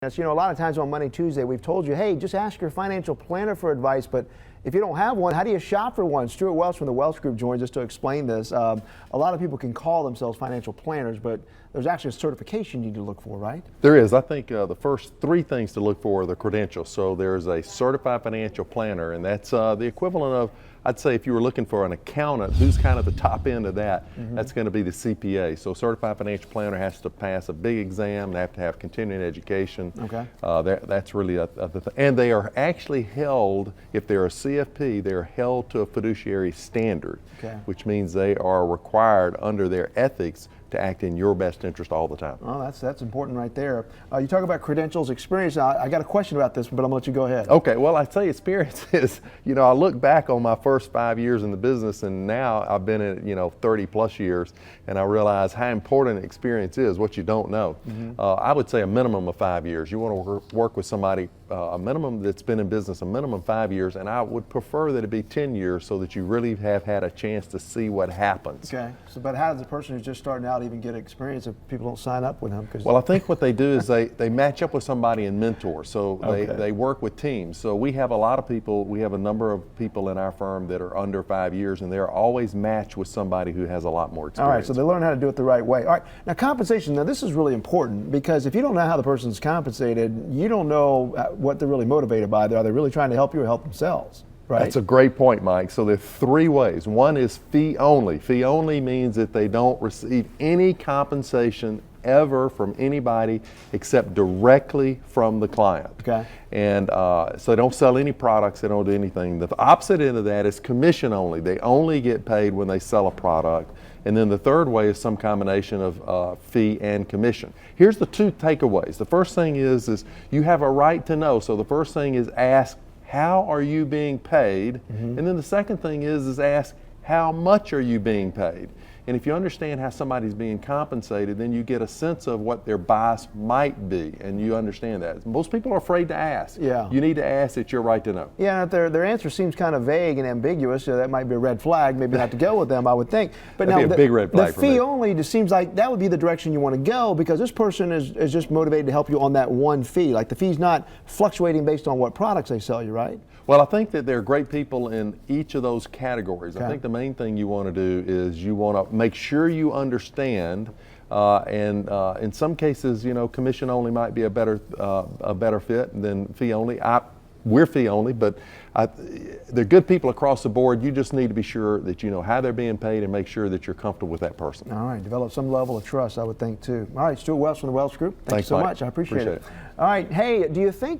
You know, a lot of times on Money Tuesday, we've told you, hey, just ask your financial planner for advice. But if you don't have one, how do you shop for one? Stewart Welch from the Welch Group joins us to explain this. A lot of people can call themselves financial planners, but there's actually a certification you need to look for, right? There is. I think the first three things to look for are the credentials. So there's a certified financial planner, and that's the equivalent of, I'd say, if you were looking for an accountant, who's kind of the top end of that, that's going to be the CPA. So certified financial planner has to pass a big exam. They have to have continuing education. Okay. That's really and they are actually held, if they're a CFP, they're held to a fiduciary standard, which means they are required under their ethics to act in your best interest all the time. Oh, that's important right there. You talk about credentials, experience. I got a question about this, but I'm going to let you go ahead. Okay, well, I tell you, experience is, you know, I look back on my first 5 years in the business, and now I've been in it, 30 plus years, and I realize how important experience is, what you don't know. I would say a minimum of 5 years. You want to work with somebody, a minimum that's been in business, a minimum 5 years, and I would prefer that it be 10 years so that you really have had a chance to see what happens. Okay, so but how does the person who's just starting out even get experience if people don't sign up with them? Well, I think what they do is they match up with somebody and mentor. So they work with teams. So we have a lot of people, we have a number of people in our firm that are under 5 years, and they're always matched with somebody who has a lot more experience. All right, so they learn how to do it the right way. All right, now compensation, now this is really important, because if you don't know how the person's compensated, you don't know what they're really motivated by. Are they really trying to help you or help themselves? Right. That's a great point, Mike. So there are three ways. One is fee only. Fee only means that they don't receive any compensation ever from anybody except directly from the client. Okay. And so they don't sell any products, they don't do anything. The opposite end of that is commission only. They only get paid when they sell a product. And then the third way is some combination of fee and commission. Here's the two takeaways. The first thing is you have a right to know. So the first thing is ask, how are you being paid? And then the second thing is ask, how much are you being paid? And if you understand how somebody's being compensated, then you get a sense of what their bias might be, and you understand that. Most people are afraid to ask. Yeah. You need to ask, it's your right to know. Yeah, if their answer seems kind of vague and ambiguous, so that might be a red flag, maybe not to go with them, I would think. But That'd now be a big red flag the fee only just seems like that would be the direction you want to go, because this person is just motivated to help you on that one fee. Like the fee's not fluctuating based on what products they sell you, right? Well, I think that there are great people in each of those categories. I think the main thing you want to do is you want to make sure you understand, and in some cases, commission only might be a better fit than fee only. We're fee only, but they're good people across the board. You just need to be sure that you know how they're being paid and make sure that you're comfortable with that person. All right, develop some level of trust, I would think, too. All right, Stewart Welch from the Welch Group. Thanks so much. I appreciate it. All right, hey, do you think